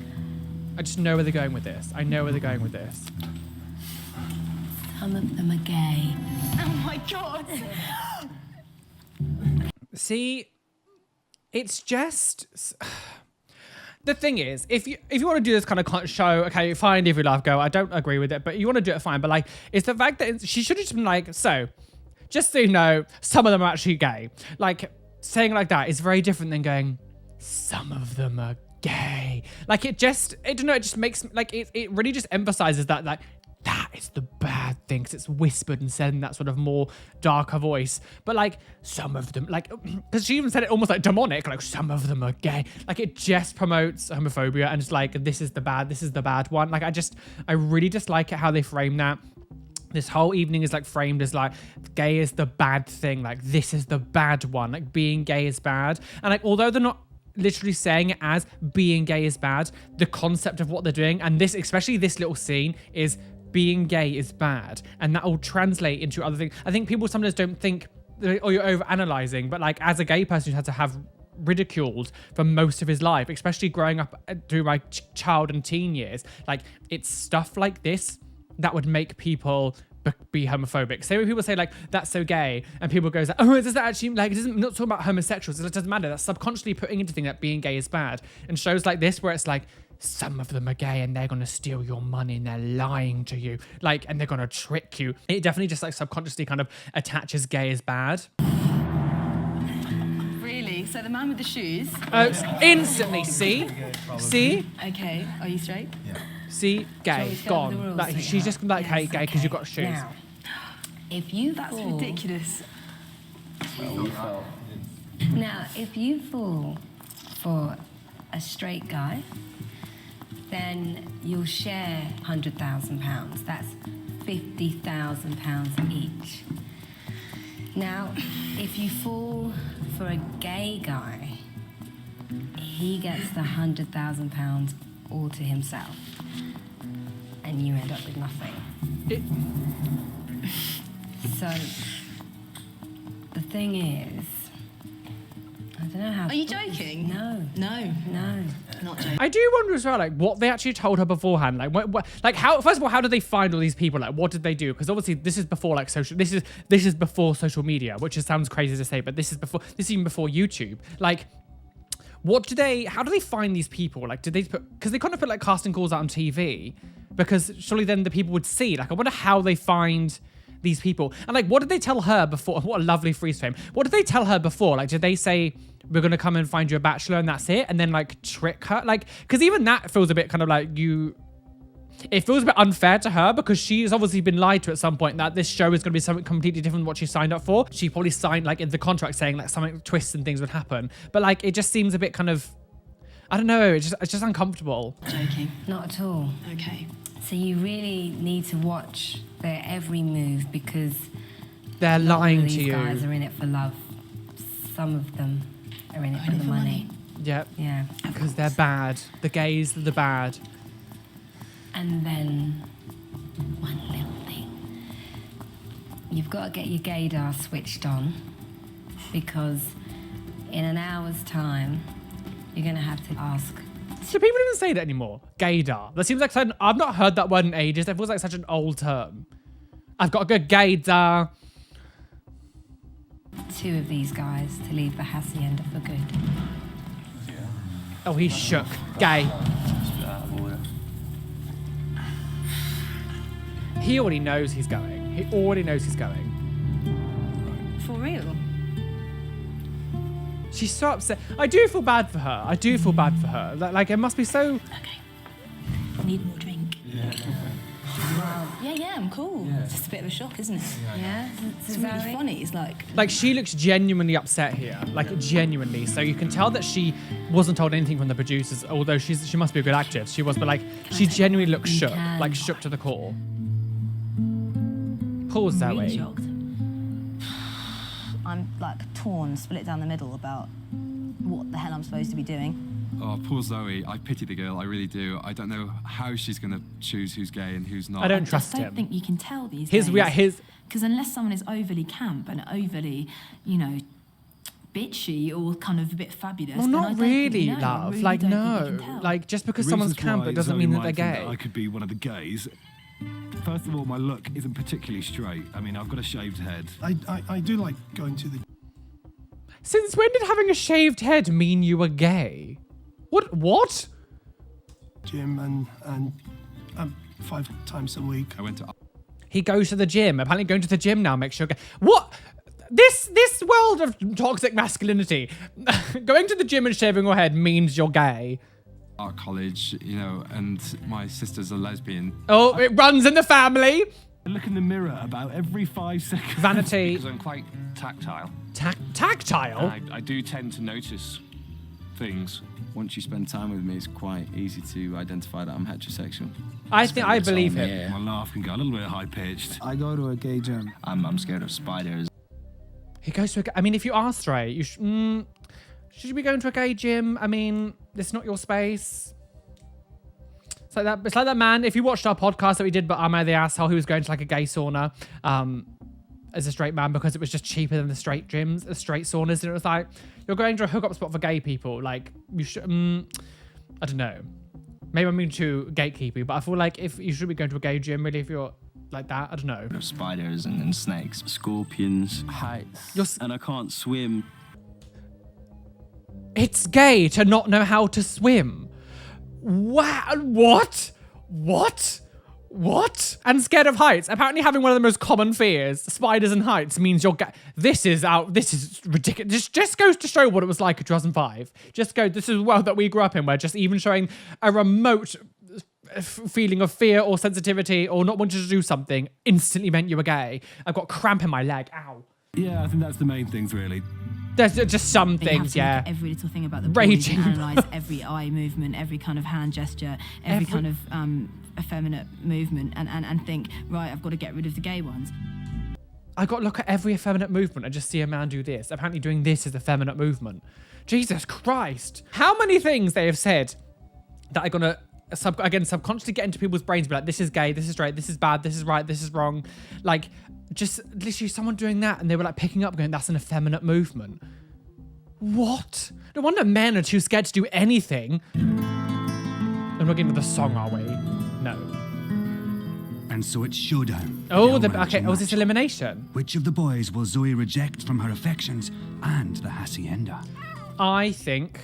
going with this. I know where they're going with this. Some of them are gay. Oh my God. See, it's just. The thing is, if you want to do this kind of show, okay, fine, if you love, go. I don't agree with it, but you want to do it, fine. But like, it's the fact that she should have just been like, so, just so you know, some of them are actually gay. Like, saying like that is very different than going, some of them are gay. Like, it just makes, like, it really just emphasizes that, like, that is the bad thing, because it's whispered and said in that sort of more darker voice. But like, some of them, like, because she even said it almost like demonic, like, some of them are gay. Like, it just promotes homophobia, and it's like, this is the bad one. Like, I really dislike it how they frame that. This whole evening is like framed as like, gay is the bad thing. Like, this is the bad one. Like, being gay is bad. And like, although they're not literally saying it as being gay is bad, the concept of what they're doing, and this, especially this little scene, is being gay is bad, and that will translate into other things. I think people sometimes don't think, or you're over-analyzing, but like, as a gay person who's had to have ridiculed for most of his life, especially growing up through my child and teen years, like, it's stuff like this that would make people be homophobic. Say when people say like, that's so gay, and people goes, oh, does that actually, like, it doesn't, not talking about homosexuals, it doesn't matter. That's subconsciously putting into thing that being gay is bad. And shows like this, where it's like, some of them are gay and they're gonna steal your money and they're lying to you, like, and they're gonna trick you. It definitely just like subconsciously kind of attaches gay as bad. Really? So the man with the shoes? Instantly, see? Okay, are you straight? Yeah. See? Gay, gone. Like, she's just like, hey, gay, because you've got shoes. Now, if you That's fall, ridiculous. Now, if you fall for a straight guy, then you'll share £100,000. That's £50,000 each. Now, if you fall for a gay guy, he gets the £100,000 all to himself, and you end up with nothing. So, the thing is, I don't know how. Are you joking? No. No. No. Not joking. I do wonder as well, like, what they actually told her beforehand. Like, like, how? First of all, how did they find all these people? Like, what did they do? Because obviously, this is before like social. This is before social media, which sounds crazy to say, but this is before. This is even before YouTube. Like, what do they? How do they find these people? Like, did they put? Because they kind of put like casting calls out on TV, because surely then the people would see. Like, I wonder how they find these people. And like, what did they tell her before? What a lovely freeze frame. What did they tell her before? Like, did they say, we're going to come and find you a bachelor and that's it? And then like trick her? Like, because even that feels a bit kind of like it feels a bit unfair to her, because she's obviously been lied to at some point that this show is going to be something completely different than what she signed up for. She probably signed like in the contract saying like something twists and things would happen. But like, it just seems a bit kind of, I don't know. It's just uncomfortable. Joking. Not at all. Okay. So you really need to watch their every move, because they're lying to these you. guys are in it for love. Some of them are in it for the money. Yep. Yeah. Because they're bad. The gays, they're bad. And then one little thing. You've got to get your gaydar switched on, because in an hour's time, you're going to have to ask. Do people even say that anymore? Gaydar. That seems like something, I've not heard that word in ages. It feels like such an old term. I've got a good gaydar. 2 of these guys to leave the hacienda for good. Oh, he's shook. Gay. He already knows he's going. He already knows he's going. For real? She's so upset. I do feel bad for her. I do feel bad for her. Like, it must be so... Okay. I need more drink. Yeah. Wow. Yeah, I'm cool. Yeah. It's just a bit of a shock, isn't it? Yeah? It's really funny. It's like she looks genuinely upset here. Like, genuinely. So you can tell that she wasn't told anything from the producers, although she must be a good actress. She was, but like, she genuinely looks shook. Like, shook to the core. Poor Zoe. I'm really shocked. I'm like torn, split down the middle about what the hell I'm supposed to be doing. Oh, poor Zoe. I pity the girl. I really do. I don't know how she's going to choose who's gay and who's not. I don't trust I him. don't think you can tell these His days. Because unless someone is overly camp and overly, you know, bitchy or kind of a bit fabulous. Well, then I not don't think really, you know. I love. really like, don't think no. you can tell. Like, just because The someone's reasons camp, why it doesn't Zoe mean that might they're think gay. that I could be one of the gays. First of all, my look isn't particularly straight. I mean, I've got a shaved head. I do like going to the Since when did having a shaved head mean you were gay? What? gym and 5 times a week. I went to... He goes to the gym. Apparently going to the gym now makes you gay. What? This world of toxic masculinity. Going to the gym and shaving your head means you're gay. Art college, you know, and my sister's a lesbian. Oh, it runs in the family. I look in the mirror about every 5 seconds. Vanity. Because I'm quite tactile. Tactile? I do tend to notice things. Once you spend time with me, it's quite easy to identify that I'm heterosexual. I believe him. My laugh can go a little bit high-pitched. I go to a gay gym. I'm scared of spiders. He goes to a... I mean, if you are straight, you should you be going to a gay gym? I mean, it's not your space. It's like that man. If you watched our podcast that we did, but Am I the Asshole, who was going to like a gay sauna as a straight man because it was just cheaper than the straight gyms, the straight saunas. And it was like, you're going to a hookup spot for gay people. Like, you should... I don't know. Maybe I'm being too gatekeepy, but I feel like if you should be going to a gay gym, really, if you're like that. I don't know. Spiders and snakes, scorpions, heights, and I can't swim. It's gay to not know how to swim. Wow. What? And scared of heights. Apparently having one of the most common fears, spiders and heights, means you're gay. This is ridiculous. Just goes to show what it was like in 2005. This is a world that we grew up in, where just even showing a remote feeling of fear or sensitivity or not wanting to do something instantly meant you were gay. I've got cramp in my leg. Ow. Yeah, I think that's the main things, really. There's just some They have things, to look yeah. at every little thing about the body, Raging. analyse every eye movement, every kind of hand gesture, every kind of effeminate movement, and think, right, I've got to get rid of the gay ones. I got to look at every effeminate movement and just see a man do this. Apparently doing this is a feminine movement. Jesus Christ. How many things they have said that are going to, subconsciously get into people's brains, be like, this is gay, this is straight, this is bad, this is right, this is wrong. Like, just literally someone doing that and they were like picking up going, that's an effeminate movement. What? No wonder men are too scared to do anything. I'm not getting to the song, are we? No. And so it's showdown. Oh, okay. Oh, is this elimination? Which of the boys will Zoe reject from her affections and the hacienda? I think,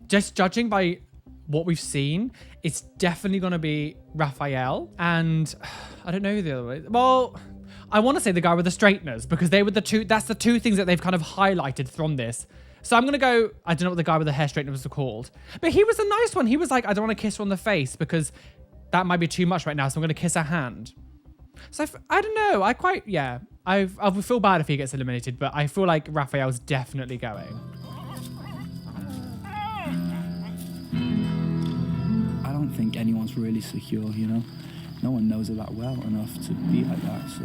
just judging by what we've seen, it's definitely going to be RAPHAEL. And I don't know who the other way. Well, I want to say the guy with the straighteners because they were the two. That's the two things that they've kind of highlighted from this. So I'm going to go, I don't know what the guy with the hair straightener was called. But he was a nice one. He was like, I don't want to kiss her on the face because that might be too much right now, so I'm going to kiss her hand. So I don't know. I would feel bad if he gets eliminated, but I feel like RAPHAEL's definitely going. I don't think anyone's really secure, you know? No one knows her that well enough to be like that, so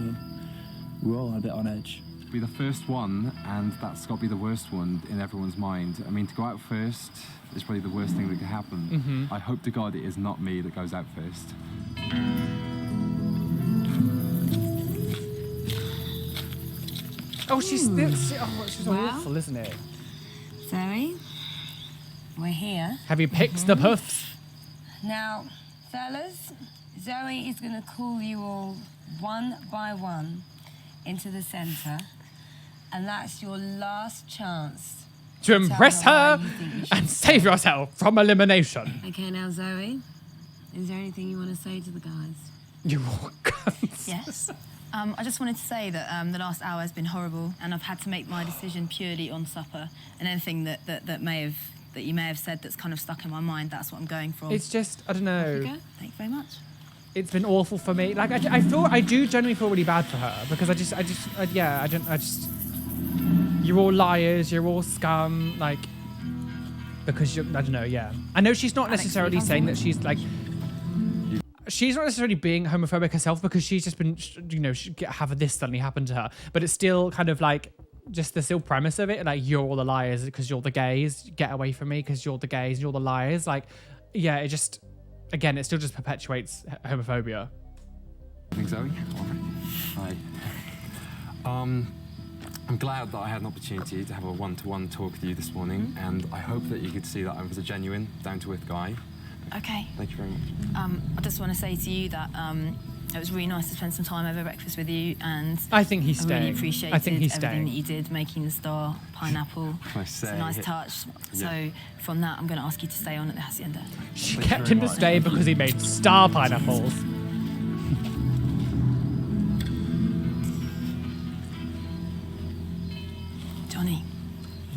we're all a bit on edge. To be the first one, and that's got to be the worst one in everyone's mind. I mean, to go out first is probably the worst thing that could happen. I hope to God it is not me that goes out first. Oh, she's awful, isn't it? Zoe, we're here. Have you picked the puffs? Now, fellas, Zoe is going to call you all one by one into the centre, and that's your last chance To impress her and save yourself from elimination. Okay, now Zoe, is there anything you want to say to the guys? You all cunts. Yes. I just wanted to say that the last hour has been horrible, and I've had to make my decision purely on supper. And anything that you may have said that's kind of stuck in my mind, that's what I'm going from. It's just, I don't know. Thank you very much. It's been awful for me. Like I do genuinely feel really bad for her because you're all liars, you're all scum, like, because you're, I don't know, yeah. I know she's not necessarily saying that she's like, she's not necessarily being homophobic herself because she's just been, you know, have this suddenly happen to her, but it's still kind of like, just the still premise of it, like, you're all the liars because you're the gays, get away from me because you're the gays, you're the liars, like, yeah, it just, again, it still just perpetuates homophobia. I think Zoe. Hi. I'm glad that I had an opportunity to have a one-to-one talk with you this morning, and I hope that you could see that I was a genuine, down-to-earth guy. Okay. Thank you very much. I just want to say to you that it was really nice to spend some time over breakfast with you, and I think he's staying. I really appreciated everything that you did, making the star pineapple. It's a nice touch. Yeah. So from that, I'm going to ask you to stay on at the hacienda. She kept him to stay because he made star pineapples.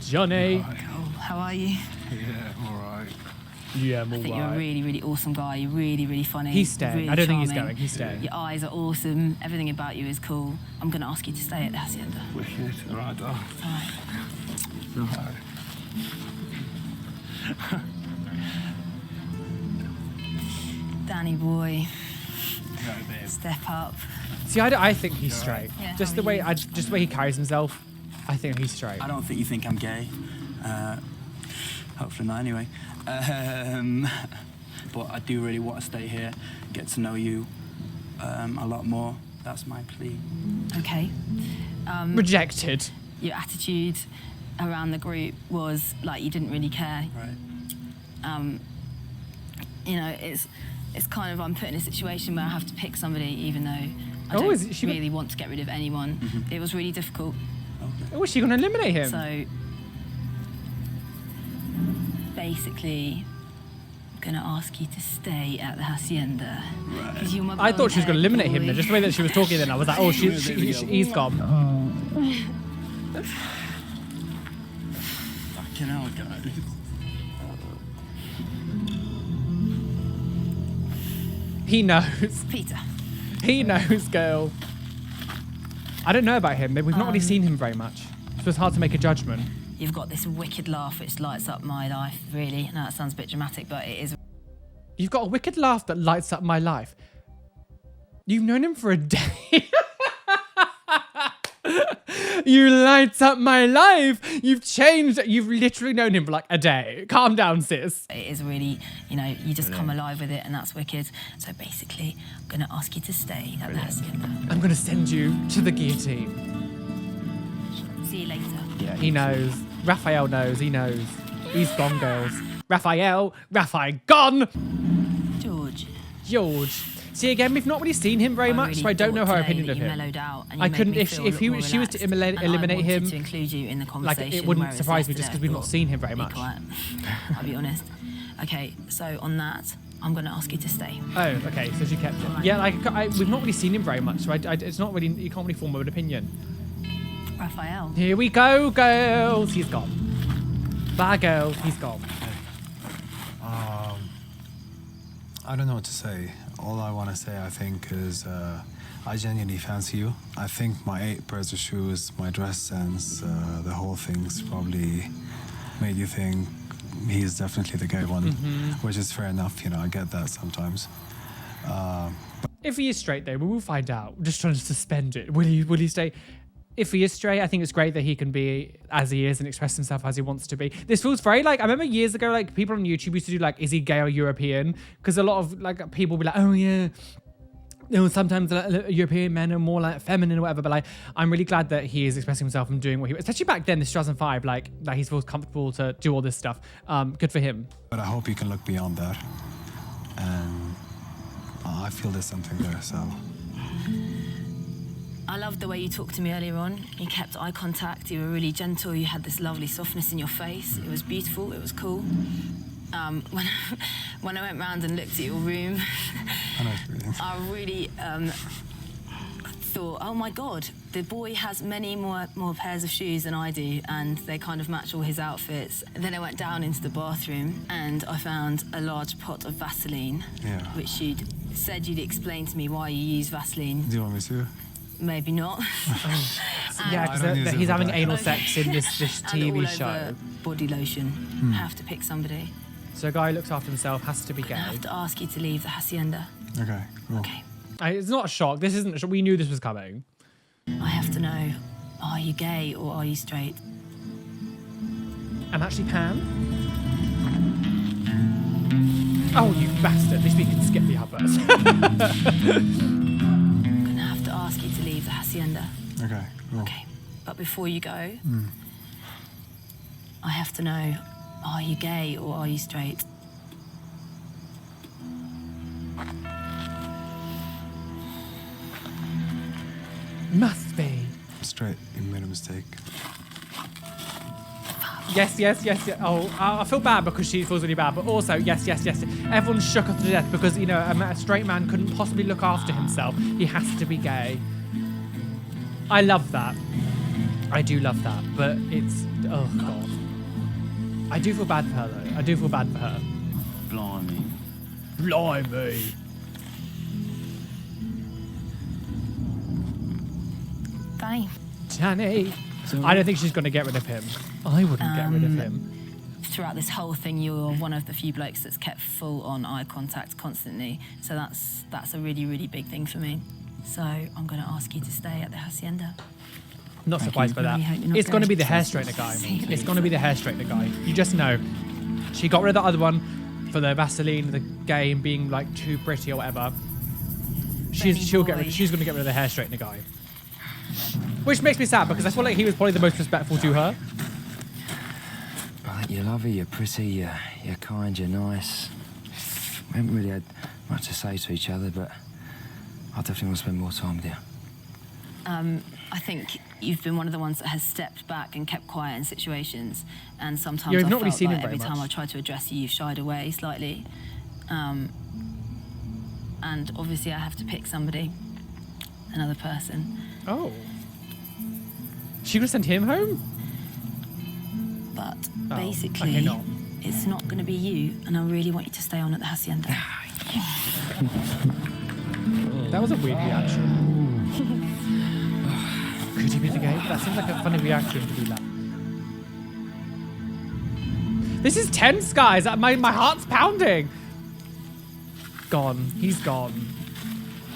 Johnny. Cool. How are you? Yeah, I'm all right. Yeah, I'm I all think you're a really, really awesome guy. You're really, really funny. He's staying. Really I don't think he's charming. going. He's staying. Your eyes are awesome. Everything about you is cool. I'm going to ask you to stay at the hacienda. Wicked. All right, doll. All right. Danny boy. Step up. See, I think he's straight. Yeah, just the way he carries himself, I think he's straight. I don't think you think I'm gay. Hopefully not, anyway. But I do really want to stay here, get to know you a lot more. That's my plea. Okay. Rejected. Your attitude around the group was like you didn't really care. Right. You know, it's kind of, I'm put in a situation where I have to pick somebody even though I Oh, don't really want to get rid of anyone. Mm-hmm. It was really difficult. Oh, is she going to eliminate him? So basically, I'm going to ask you to stay at the hacienda. Right. You're my I thought she was going to eliminate him boy. then. Just the way that she was talking then, I was like, oh, he's gone. Fucking hell, guys. He knows. Peter. He knows, girl. I don't know about him. We've not really seen him very much. So it's hard to make a judgment. You've got this wicked laugh which lights up my life, really. I know that sounds a bit dramatic, but it is. You've got a wicked laugh that lights up my life. You've known him for a day. You light up my life. You've changed. You've literally known him for like a day. Calm down, sis. It is really, you know, you just come alive with it, and that's wicked. So basically, I'm going to ask you to stay at the hacienda. I'm going to send you to the guillotine. See you later. Yeah, He knows. Raphael knows. He knows. He's gone, girls. Raphael gone. George. See, again, we've not really seen him very much, so I don't know her opinion of him. I couldn't, if she was to eliminate him, to include you in the like, conversation, it wouldn't surprise me just because we've not seen him very much. I'll be honest. Okay, so on that, I'm going to ask you to stay. Oh, okay, so she kept it. Yeah, like, we've not really seen him very much, so it's not really, you can't really form an opinion. Raphael. Here we go, girls. He's gone. Bye, girls. He's gone. I don't know what to say. All I want to say, I think, is I genuinely fancy you. I think my 8 pairs of shoes, my dress sense, the whole thing's probably made you think he's definitely the gay one, which is fair enough. You know, I get that sometimes. If he is straight, though, we will find out. We're just trying to suspend it. Will he stay? If he is straight, I think it's great that he can be as he is and express himself as he wants to be. This feels very like, I remember years ago, like people on YouTube used to do like, is he gay or European? Because a lot of like people will be like, oh yeah, you know, sometimes European men are more like feminine or whatever. But like, I'm really glad that he is expressing himself and doing what he, especially back then, this 2005, like that he feels comfortable to do all this stuff. Good for him. But I hope you can look beyond that. And I feel there's something there, so. I loved the way you talked to me earlier on. You kept eye contact. You were really gentle. You had this lovely softness in your face. It was beautiful. It was cool. When I went round and looked at your room, I really thought, oh my God, the boy has many more pairs of shoes than I do, and they kind of match all his outfits. And then I went down into the bathroom and I found a large pot of Vaseline, which you'd said you'd explain to me why you use Vaseline. Do you want me to? Maybe not. Yeah, because he's having anal sex in this TV show. Body lotion. Have to pick somebody. So a guy who looks after himself has to be gay. I have to ask you to leave the hacienda. Okay. Cool. Okay. It's not a shock. This isn't a shock. We knew this was coming. I have to know, are you gay or are you straight? I'm actually pan. Oh, you bastard. At least we can skip the others. Ask you to leave the hacienda. Okay. Cool. Okay. But before you go, I have to know, are you gay or are you straight? Must be. Straight. You made a mistake. Yes. Oh, I feel bad because she feels really bad, but also, yes. Everyone's shook her to death because, you know, a straight man couldn't possibly look after himself. He has to be gay. I love that. I do love that, but it's, oh God. I do feel bad for her, though. I do feel bad for her. Blimey. Bye. Johnny. I don't think she's going to get rid of him. I wouldn't get rid of him. Throughout this whole thing, you're one of the few blokes that's kept full on eye contact constantly. So that's a really, really big thing for me. So I'm going to ask you to stay at the hacienda. Not surprised by that. It's going to be the hair straightener guy. It's going to be the hair straightener guy. You just know. She got rid of the other one for the Vaseline, the gay, and being like too pretty or whatever. She's going to get rid of the hair straightener guy. Which makes me sad because I feel like he was probably the most respectful to her. But you love her, you're pretty, you're kind, you're nice. We haven't really had much to say to each other, but I definitely want to spend more time with you. I think you've been one of the ones that has stepped back and kept quiet in situations, and sometimes You've I not really felt seen like him very every time much. I've tried to address you, you've shied away slightly. And obviously I have to pick somebody, another person. Oh. She would send him home? But basically, it's not going to be you, and I really want you to stay on at the hacienda. That was a weird reaction. Could you be the gay? That seems like a funny reaction to be like. This is tense, guys. My heart's pounding. Gone. He's gone.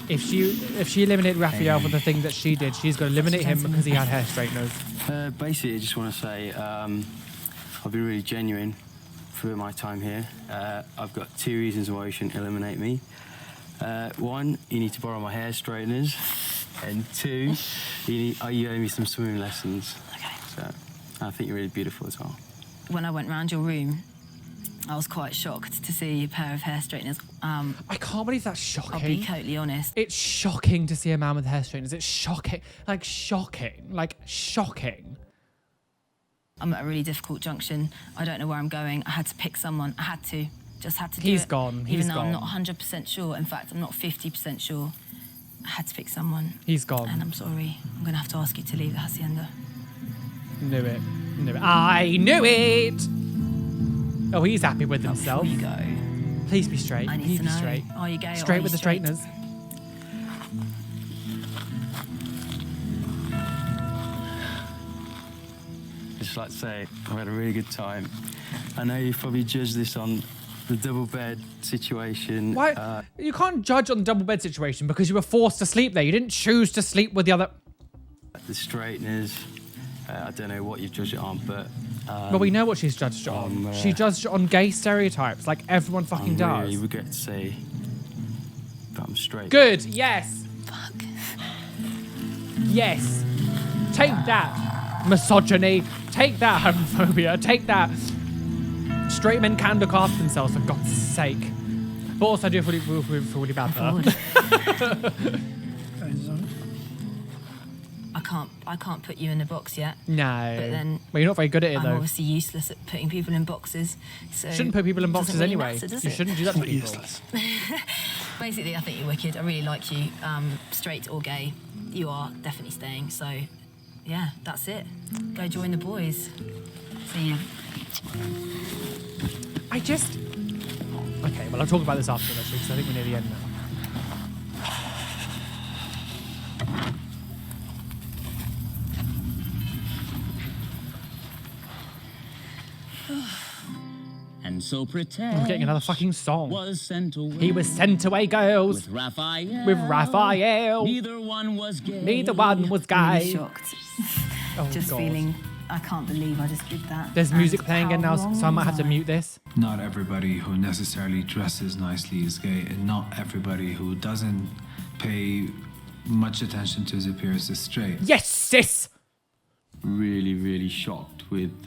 If she eliminated Raphael for the thing that she did, she's going to eliminate him because he had hair straighteners. Basically, I just want to say I've been really genuine through my time here. I've got 2 reasons why you shouldn't eliminate me. 1, you need to borrow my hair straighteners, and 2, you owe me some swimming lessons. Okay. So, I think you're really beautiful as well. When I went round your room, I was quite shocked to see a pair of hair straighteners. I can't believe that's shocking. I'll be totally honest. It's shocking to see a man with hair straighteners. It's shocking. Like, shocking. Like, shocking. I'm at a really difficult junction. I don't know where I'm going. I had to pick someone. I had to. Just had to do it. He's gone. Even though I'm not 100% sure. In fact, I'm not 50% sure. I had to pick someone. He's gone. And I'm sorry. I'm going to have to ask you to leave the hacienda. Knew it. Knew it. I knew it! Oh, he's happy with himself. Before you go, please be straight. I need Please to be know, straight. are you gay or Straight are with you the straighteners. I'd just like to say I've had a really good time. I know you've probably judged this on the double bed situation. Why? You can't judge on the double bed situation because you were forced to sleep there. You didn't choose to sleep with the other... The straighteners. I don't know what you've judged it on, but... Well, we know what she's judged on. She judged on gay stereotypes, like everyone fucking does. I really regret to say that I'm straight. Good, yes. Fuck. Yes. Take that, misogyny. Take that, homophobia. Take that. Straight men can look after themselves, for God's sake. But also, I do feel really bad for her. I can't put you in a box yet. No. But then well, you're not very good at it, I'm though. obviously useless at putting people in boxes. So Shouldn't put people in boxes doesn't really anyway. matter, does You it? shouldn't do that to people. Useless. Basically, I think you're wicked. I really like you. Straight or gay, you are definitely staying. So, yeah, that's it. Go join the boys. See ya. I just... Okay, well, I'll talk about this after, actually, because I think we're near the end now. And so PRITESH I'm getting another fucking song. was sent away. He was sent away, girls. With RAPHAEL. With RAPHAEL. Neither one was gay. Neither one was gay. Really shocked. Oh, Just God. feeling, I can't believe I just did that. There's And music playing again now, how so I might have to long mute this. Not everybody who necessarily dresses nicely is gay, and not everybody who doesn't pay much attention to his appearance is straight. Yes, sis! Really, really shocked with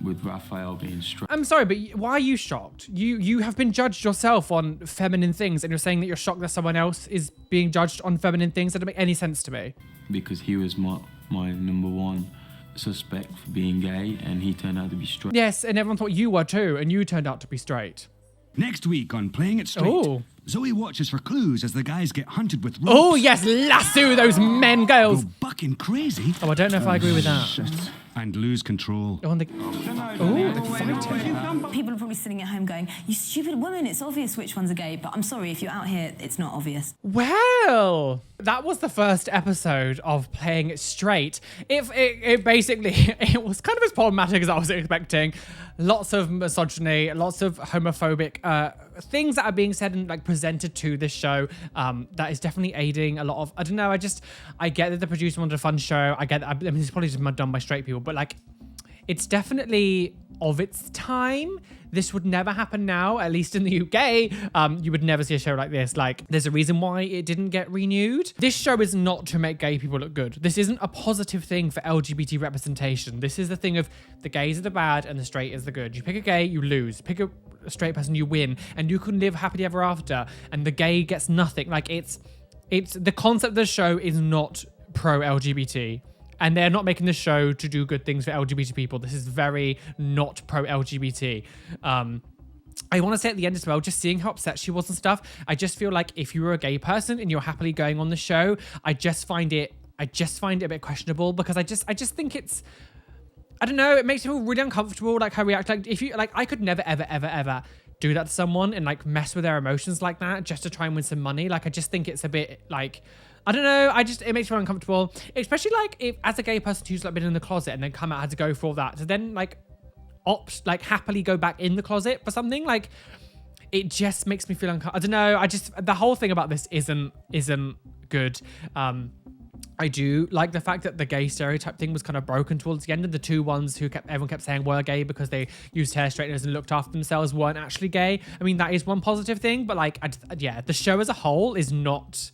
RAPHAEL being straight. I'm sorry, but why are you shocked? You have been judged yourself on feminine things, and you're saying that you're shocked that someone else is being judged on feminine things? That doesn't make any sense to me. Because he was my number one suspect for being gay, and he turned out to be straight. Yes, and everyone thought you were too, and you turned out to be straight. Next week on Playing It Straight, Ooh. Zoe watches for clues as the guys get hunted with ropes. Oh, yes, lasso those men, girls. Go bucking crazy. Oh, I don't know if I agree with that. Shit. And lose control. Oh, they're fighting. People are probably sitting at home going, you stupid woman, it's obvious which ones are gay, but I'm sorry, if you're out here, it's not obvious. Well, that was the first episode of Playing It Straight. It basically, it was kind of as problematic as I was expecting. Lots of misogyny, lots of homophobic things that are being said and like presented to this show. That is definitely aiding a lot of, I don't know, I get that the producer wanted a fun show. I get that, I mean, it's probably just done by straight people, but like, it's definitely of its time. This would never happen now, at least in the UK. You would never see a show like this. Like, there's a reason why it didn't get renewed. This show is not to make gay people look good. This isn't a positive thing for LGBT representation. This is the thing of the gays are the bad and the straight is the good. You pick a gay, you lose. Pick a straight person, you win. And you can live happily ever after. And the gay gets nothing. Like, it's the concept of the show is not pro-LGBT. And they're not making the show to do good things for LGBT people. This is very not pro-LGBT. I want to say at the end as well, just seeing how upset she was and stuff, I just feel like if you were a gay person and you're happily going on the show, I just find it a bit questionable, because I just think it's, I don't know, it makes me feel really uncomfortable, like how we act. Like, if you, like, I could never, ever, ever, ever do that to someone and like mess with their emotions like that just to try and win some money. Like, I just think it's a bit like, I don't know, it makes me feel uncomfortable, especially like if as a gay person who's like been in the closet and then come out, had to go for all that to then like happily go back in the closet for something, like it just makes me feel uncomfortable. I don't know, the whole thing about this isn't good. I do like the fact that the gay stereotype thing was kind of broken towards the end, and the two ones who everyone kept saying were gay because they used hair straighteners and looked after themselves weren't actually gay. I mean, that is one positive thing, but like, yeah, the show as a whole is not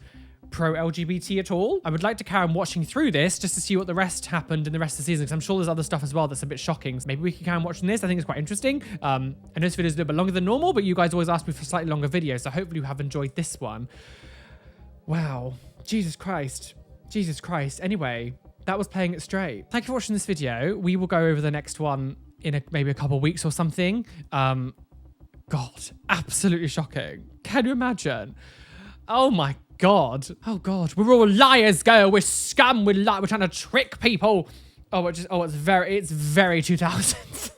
pro-LGBT at all. I would like to carry on watching through this just to see what the rest happened in the rest of the season, because I'm sure there's other stuff as well that's a bit shocking. So maybe we can carry on watching this. I think it's quite interesting. I know this video is a little bit longer than normal, but you guys always ask me for slightly longer videos, so hopefully you have enjoyed this one. Wow. Jesus Christ. Jesus Christ. Anyway, that was Playing It Straight. Thank you for watching this video. We will go over the next one in maybe a couple of weeks or something. God, absolutely shocking. Can you imagine? Oh my God. Oh God. We're all liars, girl. We're scum. We're trying to trick people. Oh, it's very 2000s.